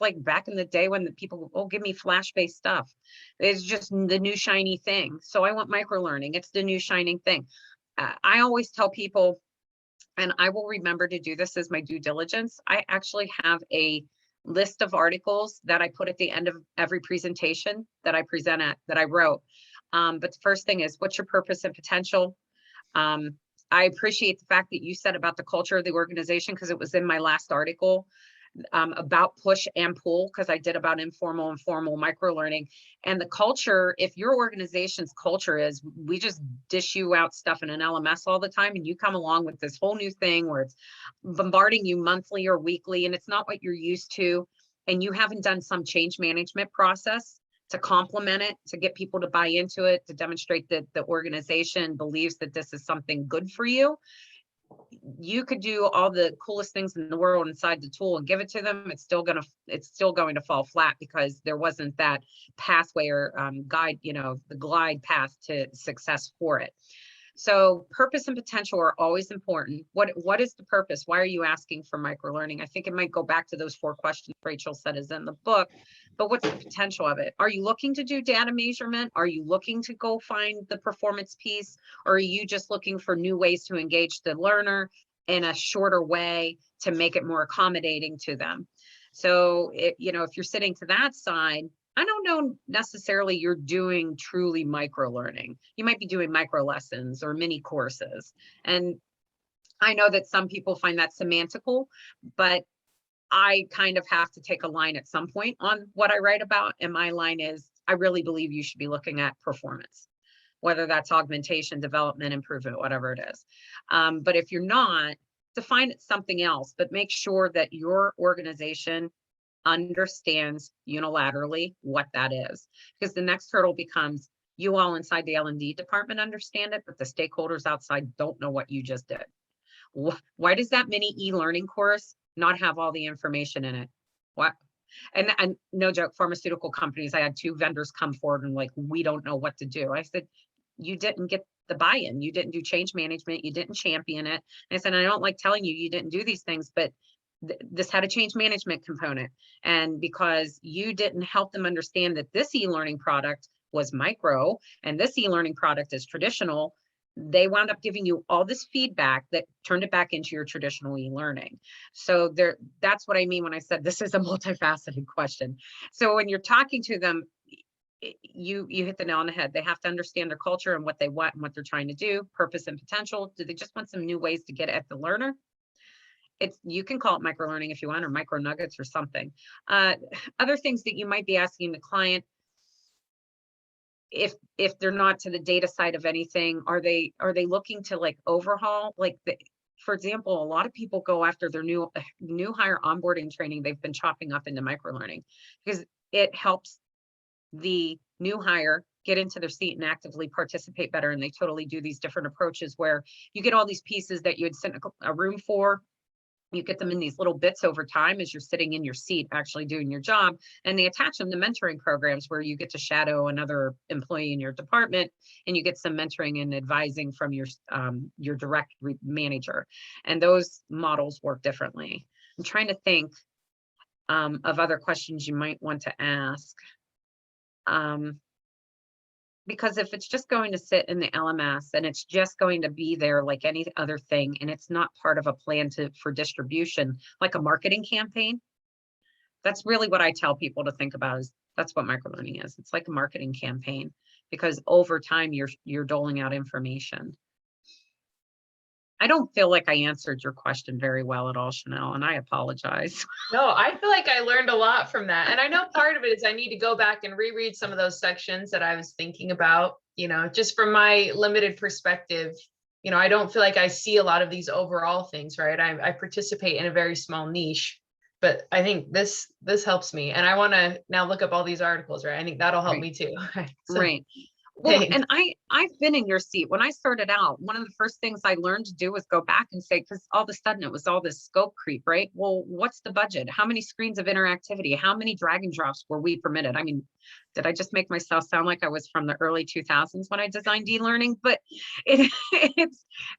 like back in the day when the people, oh, give me flash-based stuff. It's just the new shiny thing. So I want microlearning. It's the new shining thing. I always tell people, and I will remember to do this as my due diligence, I actually have a list of articles that I put at the end of every presentation that I present at, that I wrote. But the first thing is, what's your purpose and potential? I appreciate the fact that you said about the culture of the organization, because it was in my last article about push and pull, because I did about informal and formal microlearning. And the culture, if your organization's culture is, we just dish you out stuff in an LMS all the time, and you come along with this whole new thing where it's bombarding you monthly or weekly, and it's not what you're used to, and you haven't done some change management process to complement it, to get people to buy into it, to demonstrate that the organization believes that this is something good for you, you could do all the coolest things in the world inside the tool and give it to them. It's still going to fall flat, because there wasn't that pathway or guide, you know, the glide path to success for it. So purpose and potential are always important. What is the purpose? Why are you asking for microlearning? I think it might go back to those 4 questions Rachel said is in the book, but what's the potential of it? Are you looking to do data measurement? Are you looking to go find the performance piece? Or are you just looking for new ways to engage the learner in a shorter way to make it more accommodating to them? So, you know, if you're sitting to that side, I don't know necessarily you're doing truly micro learning. You might be doing micro lessons or mini courses. And I know that some people find that semantical, but I kind of have to take a line at some point on what I write about. And my line is, I really believe you should be looking at performance, whether that's augmentation, development, improvement, whatever it is. But if you're not, define it something else, but make sure that your organization understands unilaterally what that is. Because the next hurdle becomes, you all inside the L&D department understand it, but the stakeholders outside don't know what you just did. Why does that mini e-learning course not have all the information in it? What? And no joke, pharmaceutical companies, I had 2 vendors come forward and like, we don't know what to do. I said, you didn't get the buy-in. You didn't do change management. You didn't champion it. And I said, I don't like telling you, you didn't do these things, but this had a change management component. And because you didn't help them understand that this e-learning product was micro and this e-learning product is traditional, they wound up giving you all this feedback that turned it back into your traditional e-learning. So that's what I mean when I said this is a multifaceted question. So when you're talking to them, you hit the nail on the head. They have to understand their culture and what they want and what they're trying to do, purpose and potential. Do they just want some new ways to get at the learner? You can call it microlearning if you want, or micro nuggets or something. Other things that you might be asking the client, if they're not to the data side of anything, are they looking to like overhaul? Like for example, a lot of people go after their new hire onboarding training they've been chopping up into microlearning because it helps the new hire get into their seat and actively participate better. And they totally do these different approaches where you get all these pieces that you had sent a room for. You get them in these little bits over time as you're sitting in your seat actually doing your job, and they attach them to mentoring programs where you get to shadow another employee in your department and you get some mentoring and advising from your direct manager. And those models work differently. I'm trying to think of other questions you might want to ask. Because if it's just going to sit in the LMS and it's just going to be there like any other thing, and it's not part of a plan for distribution, like a marketing campaign, that's really what I tell people to think about. Is that's what microlearning is. It's like a marketing campaign, because over time you're doling out information. I don't feel like I answered your question very well at all, Chanel, and I apologize. No, I feel like I learned a lot from that. And I know part of it is I need to go back and reread some of those sections that I was thinking about, just from my limited perspective. I don't feel like I see a lot of these overall things, right? I participate in a very small niche, but I think this helps me. And I want to now look up all these articles, right? I think that'll help me too. So, right. Well, and I've been in your seat. When I started out, one of the first things I learned to do was go back and say, because all of a sudden it was all this scope creep, right? Well, what's the budget? How many screens of interactivity? How many drag and drops were we permitted? I mean, did I just make myself sound like I was from the early 2000s when I designed e-learning? But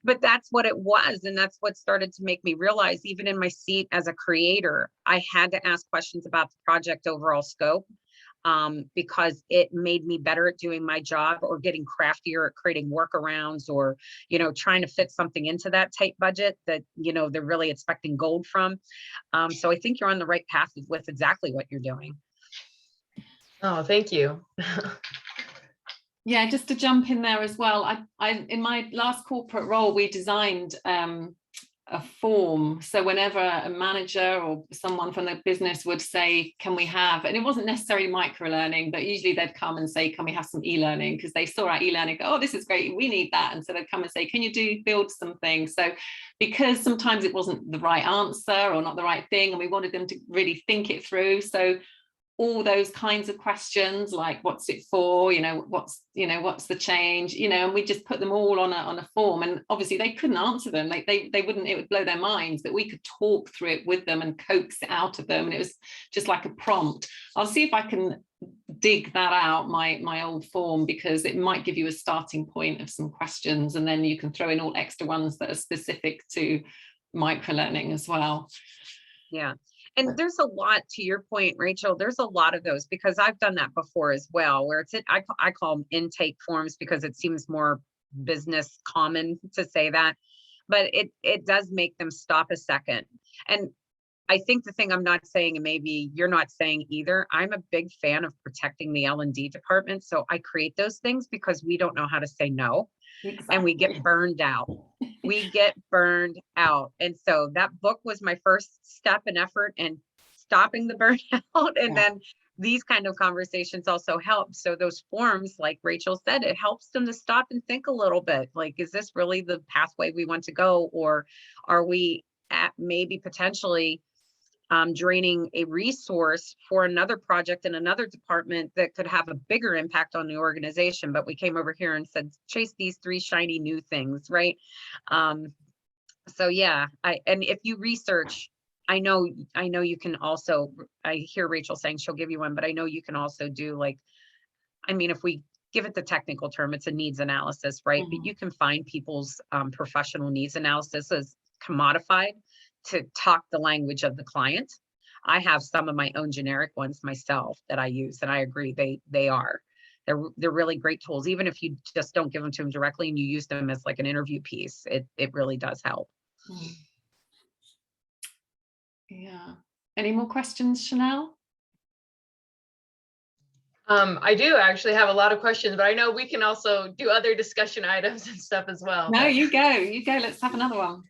but that's what it was. And that's what started to make me realize, even in my seat as a creator, I had to ask questions about the project overall scope. Because it made me better at doing my job, or getting craftier at creating workarounds, or, trying to fit something into that tight budget that, they're really expecting gold from. So I think you're on the right path with exactly what you're doing. Oh, thank you. Yeah, just to jump in there as well. I in my last corporate role, we designed a form. So whenever a manager or someone from the business would say, can we have, and it wasn't necessarily microlearning, but usually they'd come and say, can we have some e-learning? Because they saw our e-learning, go, oh, this is great, we need that. And so they'd come and say, can you build something? So because sometimes it wasn't the right answer or not the right thing, and we wanted them to really think it through. So all those kinds of questions, like what's it for, what's the change, and we just put them all on a form. And obviously they couldn't answer them, they wouldn't, it would blow their minds, but we could talk through it with them and coax it out of them. And it was just like a prompt. I'll see if I can dig that out, my old form, because it might give you a starting point of some questions, and then you can throw in all extra ones that are specific to microlearning as well. Yeah. And there's a lot, to your point, Rachel, there's a lot of those, because I've done that before as well, where I call them intake forms, because it seems more business common to say that, but it does make them stop a second. And I think the thing I'm not saying, and maybe you're not saying either, I'm a big fan of protecting the L&D department. So I create those things because we don't know how to say no. Exactly. And we get burned out. We get burned out. And so that book was my first step and effort in stopping the burnout. And then these kind of conversations also help. So those forms, like Rachel said, it helps them to stop and think a little bit. Like, is this really the pathway we want to go? Or are we at maybe potentially draining a resource for another project in another department that could have a bigger impact on the organization. But we came over here and said, chase these 3 shiny new things, right? So yeah, and if you research, I know you can also, I hear Rachel saying she'll give you one, but I know you can also do like, I mean, if we give it the technical term, it's a needs analysis, right? But you can find people's professional needs analysis as commodified to talk the language of the client. I have some of my own generic ones myself that I use, and I agree they're really great tools. Even if you just don't give them to them directly and you use them as like an interview piece, it really does help. Yeah. Any more questions, Chanel? I do actually have a lot of questions, but I know we can also do other discussion items and stuff as well. No, you go. Let's have another one.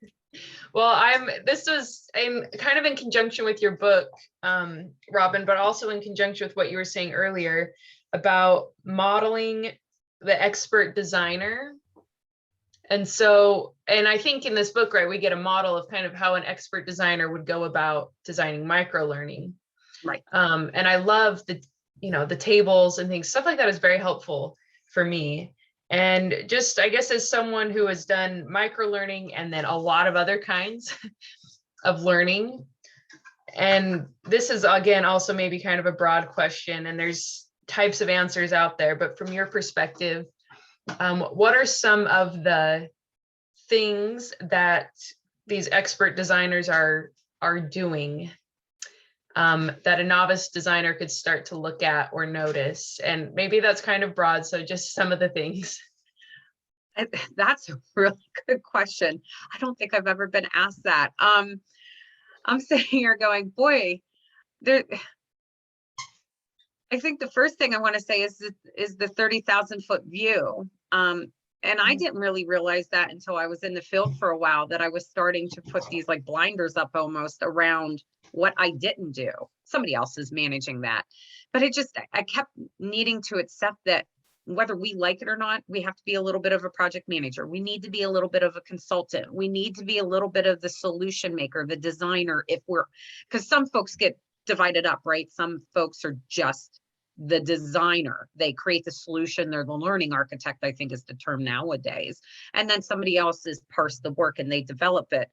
Well, this was kind of in conjunction with your book, Robyn, but also in conjunction with what you were saying earlier about modeling the expert designer. And I think in this book, right, we get a model of kind of how an expert designer would go about designing microlearning. Right. And I love the tables and things, stuff like that is very helpful for me. And just, I guess, as someone who has done microlearning and then a lot of other kinds of learning, and this is, again, also maybe kind of a broad question, and there's types of answers out there, but from your perspective, what are some of the things that these expert designers are doing that a novice designer could start to look at or notice? And maybe that's kind of broad, so just some of the things. That's a really good question. I don't think I've ever been asked that. I'm sitting here going, boy, I think the first thing I want to say is the 30,000 foot view. And I didn't really realize that until I was in the field for a while, that I was starting to put these like blinders up almost around what I didn't do. Somebody else is managing that. But I kept needing to accept that whether we like it or not, we have to be a little bit of a project manager. We need to be a little bit of a consultant. We need to be a little bit of the solution maker, the designer, because some folks get divided up, right? Some folks are just the designer. They create the solution. They're the learning architect, I think is the term nowadays. And then somebody else is parse the work and they develop it.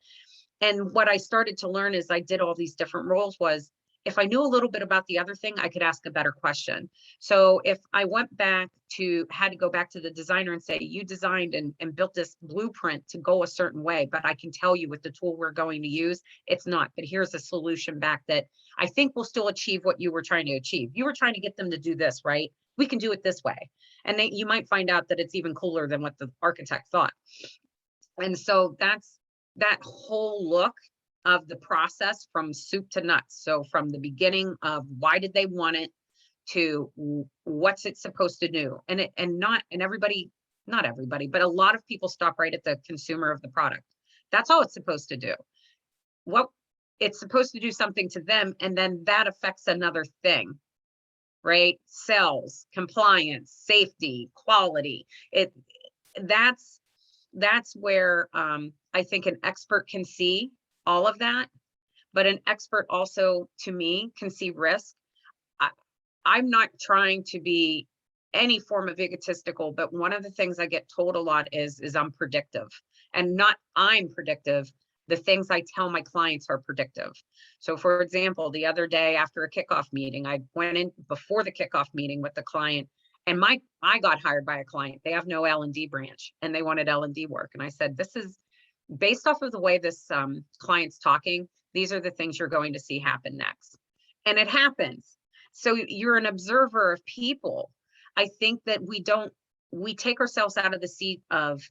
And what I started to learn as I did all these different roles was, if I knew a little bit about the other thing, I could ask a better question. So if I had to go back to the designer and say, you designed and built this blueprint to go a certain way, but I can tell you with the tool we're going to use, it's not, but here's a solution back that I think will still achieve what you were trying to achieve. You were trying to get them to do this, right? We can do it this way. And then you might find out that it's even cooler than what the architect thought. And so that's that whole look of the process from soup to nuts. So from the beginning of why did they want it to what's it supposed to do? Not everybody, but a lot of people stop right at the consumer of the product. That's all it's supposed to do. Well, it's supposed to do something to them, and then that affects another thing, right? Sales, compliance, safety, quality. That's where I think an expert can see all of that, but an expert also, to me, can see risk. I'm not trying to be any form of egotistical, but one of the things I get told a lot is I'm predictive, and not I'm predictive. The things I tell my clients are predictive. So for example, the other day after a kickoff meeting, I went in before the kickoff meeting with the client, and I got hired by a client. They have no L&D branch and they wanted L&D work. And I said, this is based off of the way this client's talking, these are the things you're going to see happen next. And it happens. So you're an observer of people. I think that we take ourselves out of the seat of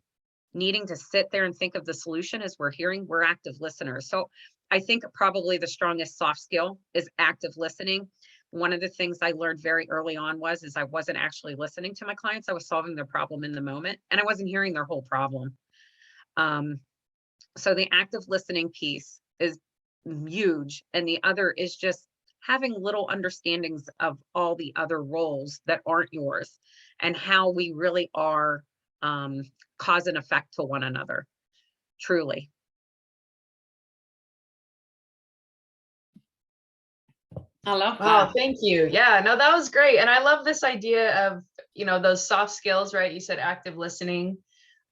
needing to sit there and think of the solution as we're active listeners. So I think probably the strongest soft skill is active listening. One of the things I learned very early on is I wasn't actually listening to my clients. I was solving their problem in the moment, and I wasn't hearing their whole problem. So the active listening piece is huge. And the other is just having little understandings of all the other roles that aren't yours and how we really are cause and effect to one another, truly. I love Oh, that. thank you. Yeah, no, that was great. And I love this idea of, those soft skills, right? You said active listening.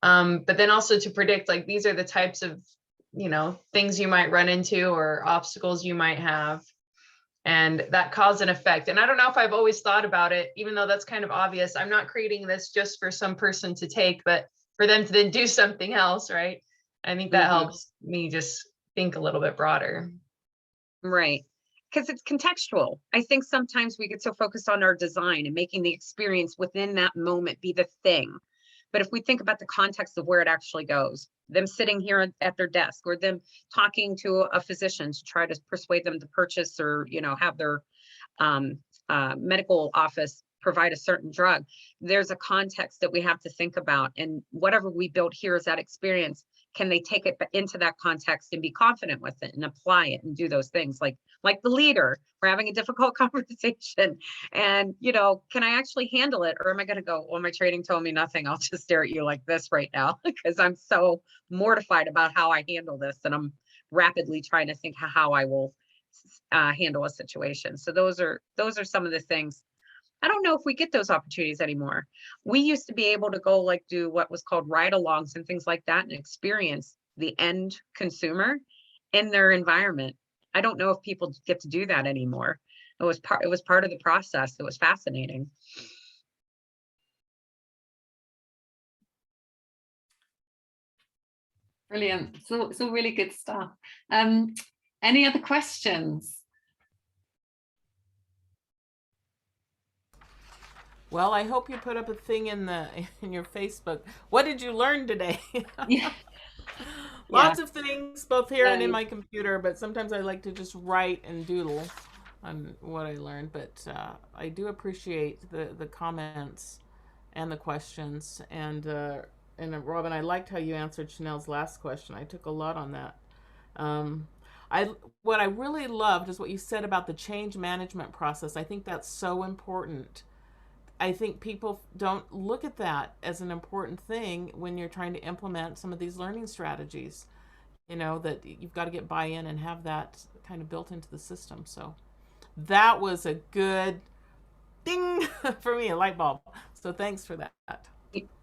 But then also to predict, like, these are the types of, things you might run into or obstacles you might have, and that cause and effect. And I don't know if I've always thought about it, even though that's kind of obvious. I'm not creating this just for some person to take, but for them to then do something else, right? I think that helps me just think a little bit broader. Right. Because it's contextual. I think sometimes we get so focused on our design and making the experience within that moment be the thing. But if we think about the context of where it actually goes, them sitting here at their desk, or them talking to a physician to try to persuade them to purchase, or, have their medical office provide a certain drug, there's a context that we have to think about. And whatever we build here is that experience. Can they take it into that context and be confident with it and apply it and do those things? Like the leader, we're having a difficult conversation, and, can I actually handle it? Or am I going to go, well, my training told me nothing. I'll just stare at you like this right now because I'm so mortified about how I handle this. And I'm rapidly trying to think how I will handle a situation. So those are some of the things. I don't know if we get those opportunities anymore. We used to be able to go do what was called ride-alongs and things like that and experience the end consumer in their environment. I don't know if people get to do that anymore. It was part of the process. It was fascinating. Brilliant. So it's all really good stuff. Any other questions? Well, I hope you put up a thing in your Facebook. What did you learn today? Yeah. Lots of things, both here and in my computer, but sometimes I like to just write and doodle on what I learned. But I do appreciate the comments and the questions. And Robyn, I liked how you answered Chanel's last question. I took a lot on that. What I really loved is what you said about the change management process. I think that's so important. I think people don't look at that as an important thing when you're trying to implement some of these learning strategies, that you've got to get buy-in and have that kind of built into the system. So that was a good ding for me, a light bulb. So thanks for that.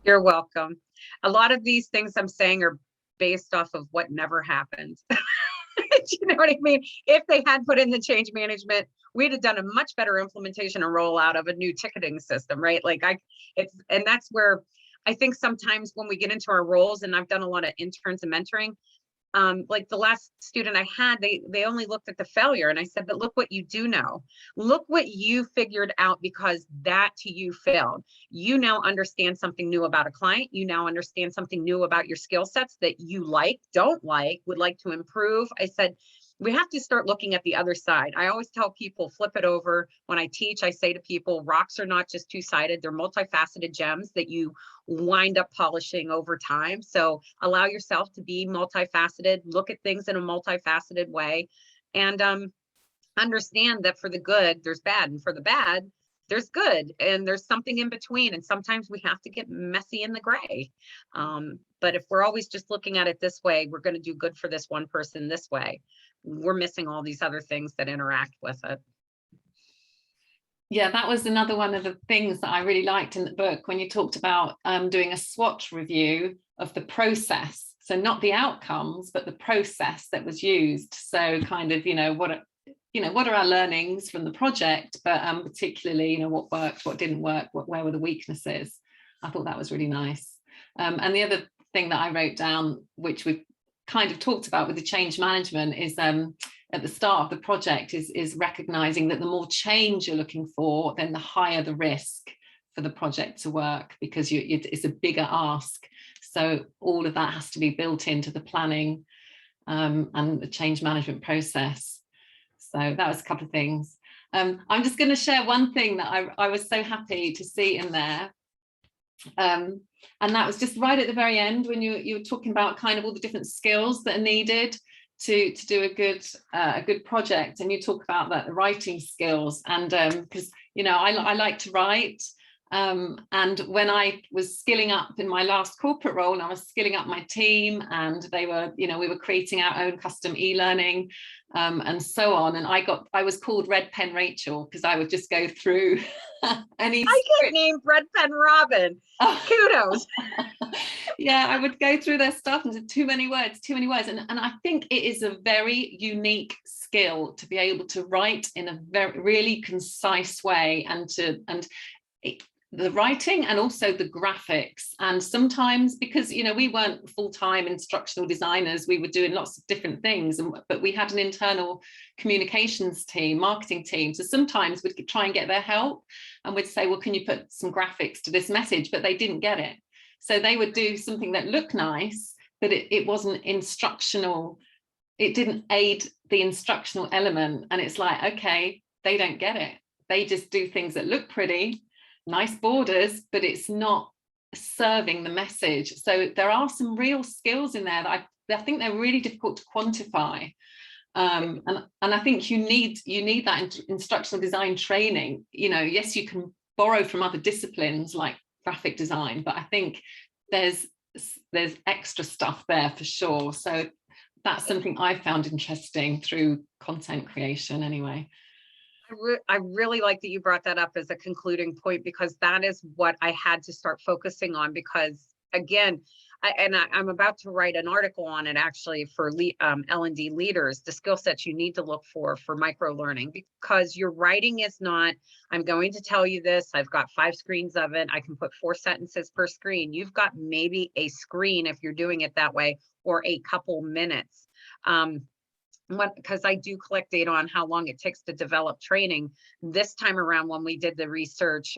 You're welcome. A lot of these things I'm saying are based off of what never happened. You know what I mean? If they had put in the change management, we'd have done a much better implementation and rollout of a new ticketing system, right? And that's where I think sometimes when we get into our roles, and I've done a lot of interns and mentoring, like the last student I had, they only looked at the failure, and I said, but look what you do know. Look what you figured out, because that to you failed. You now understand something new about a client. You now understand something new about your skill sets that you don't like, would like to improve. I said, we have to start looking at the other side. I always tell people, flip it over. When I teach, I say to people, rocks are not just two-sided. They're multifaceted gems that you wind up polishing over time. So allow yourself to be multifaceted, look at things in a multifaceted way, and understand that for the good, there's bad, and for the bad, there's good, and there's something in between. And sometimes we have to get messy in the gray. But if we're always just looking at it this way, we're going to do good for this one person this way. We're missing all these other things that interact with it. Yeah, that was another one of the things that I really liked in the book, when you talked about doing a SWOT review of the process. So not the outcomes, but the process that was used. So kind of, what are our learnings from the project, but particularly, what worked, what didn't work, where were the weaknesses. I thought that was really nice. And the other thing that I wrote down, which we've kind of talked about with the change management, is at the start of the project is recognizing that the more change you're looking for, then the higher the risk for the project to work, because it's a bigger ask. So all of that has to be built into the planning and the change management process. So that was a couple of things. I'm just going to share one thing that I was so happy to see in there. And that was just right at the very end, when you were talking about kind of all the different skills that are needed to do a good project. And you talk about that, the writing skills, and because I like to write, And when I was skilling up in my last corporate role, and I was skilling up my team, and they were, we were creating our own custom e-learning and so on. And I was called Red Pen Rachel, because I would just go through any. I get named Red Pen Robyn. Kudos. Yeah, I would go through their stuff and say too many words. And I think it is a very unique skill to be able to write in a very really concise way, and the writing and also the graphics. And sometimes, because we weren't full-time instructional designers, we were doing lots of different things, but we had an internal communications team, marketing team, so sometimes we'd try and get their help, and we'd say, well, can you put some graphics to this message? But they didn't get it, so they would do something that looked nice, but it wasn't instructional. It didn't aid the instructional element, and it's like, okay, they don't get it. They just do things that look pretty, nice borders, but it's not serving the message. So there are some real skills in there that I think they're really difficult to quantify. And I think you need that instructional design training. Yes, you can borrow from other disciplines like graphic design, but I think there's extra stuff there for sure. So that's something I found interesting through content creation anyway. I really like that you brought that up as a concluding point, because that is what I had to start focusing on, because again, I'm about to write an article on it actually for L&D leaders, the skill sets you need to look for microlearning, because your writing is not, I'm going to tell you this, I've got 5 screens of it, I can put 4 sentences per screen. You've got maybe a screen if you're doing it that way, or a couple minutes. Because I do collect data on how long it takes to develop training. This time around, when I did the research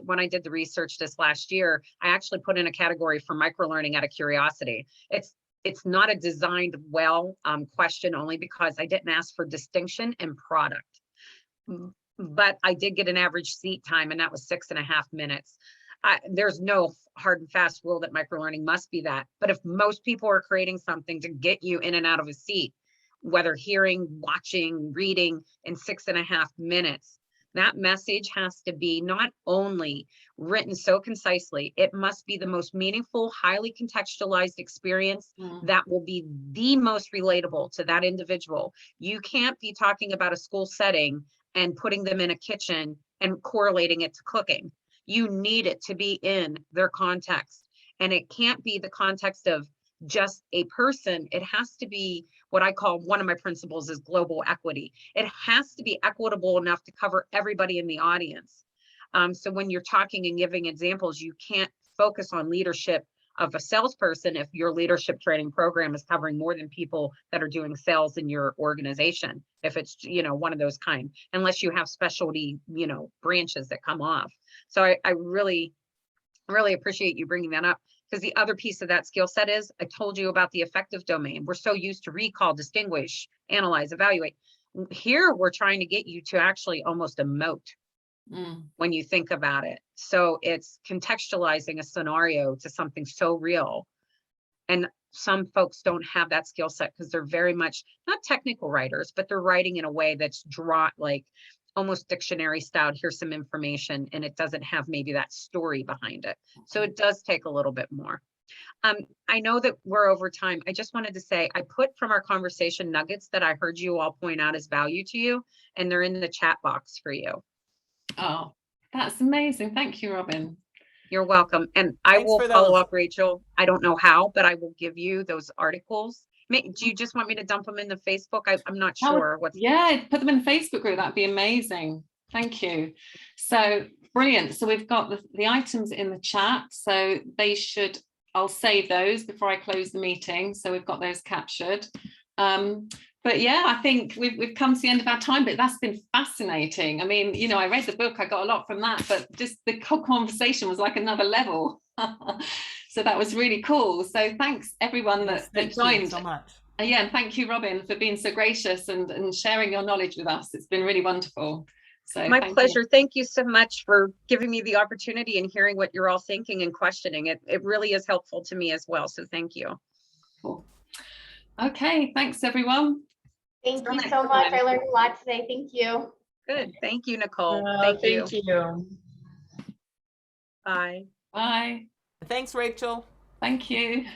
this last year, I actually put in a category for microlearning out of curiosity. It's not a designed well question, only because I didn't ask for distinction and product. But I did get an average seat time, and that was 6.5 minutes. There's no hard and fast rule that microlearning must be that. But if most people are creating something to get you in and out of a seat, whether hearing, watching, reading, in 6.5 minutes, that message has to be not only written so concisely, it must be the most meaningful, highly contextualized experience that will be the most relatable to that individual. You can't be talking about a school setting and putting them in a kitchen and correlating it to cooking. You need it to be in their context, and it can't be the context of just a person. It has to be what I call, one of my principles is global equity. It has to be equitable enough to cover everybody in the audience. So when you're talking and giving examples, you can't focus on leadership of a salesperson if your leadership training program is covering more than people that are doing sales in your organization. If it's, one of those kind, unless you have specialty, branches that come off. So I really, really appreciate you bringing that up. Because the other piece of that skill set is, I told you about the affective domain. We're so used to recall, distinguish, analyze, evaluate. Here, we're trying to get you to actually almost emote when you think about it. So it's contextualizing a scenario to something so real. And some folks don't have that skill set because they're very much not technical writers, but they're writing in a way that's like almost dictionary style. Here's some information, and it doesn't have maybe that story behind it. So it does take a little bit more. I know that we're over time. I just wanted to say, I put from our conversation nuggets that I heard you all point out as value to you, and they're in the chat box for you. Oh, that's amazing. Thank you, Robyn. You're welcome. And I will follow up, Rachel. I don't know how, but I will give you those articles. Do you just want me to dump them in the Facebook? I'm not sure. Yeah, put them in the Facebook group. That'd be amazing. Thank you. So brilliant. So we've got the items in the chat. So I'll save those before I close the meeting. So we've got those captured. But yeah, I think we've come to the end of our time, but that's been fascinating. I mean, I read the book, I got a lot from that, but just the whole conversation was like another level. So that was really cool. So thanks everyone that joined. Thank you so much. Yeah, and thank you, Robyn, for being so gracious and sharing your knowledge with us. It's been really wonderful. So my pleasure. Thank you so much for giving me the opportunity and hearing what you're all thinking and questioning. It really is helpful to me as well. So thank you. Cool. Okay, thanks everyone. Thank you so much. I learned a lot today. Thank you. Good. Thank you, Nicole. Thank you. Bye. Bye. Thanks, Rachel. Thank you.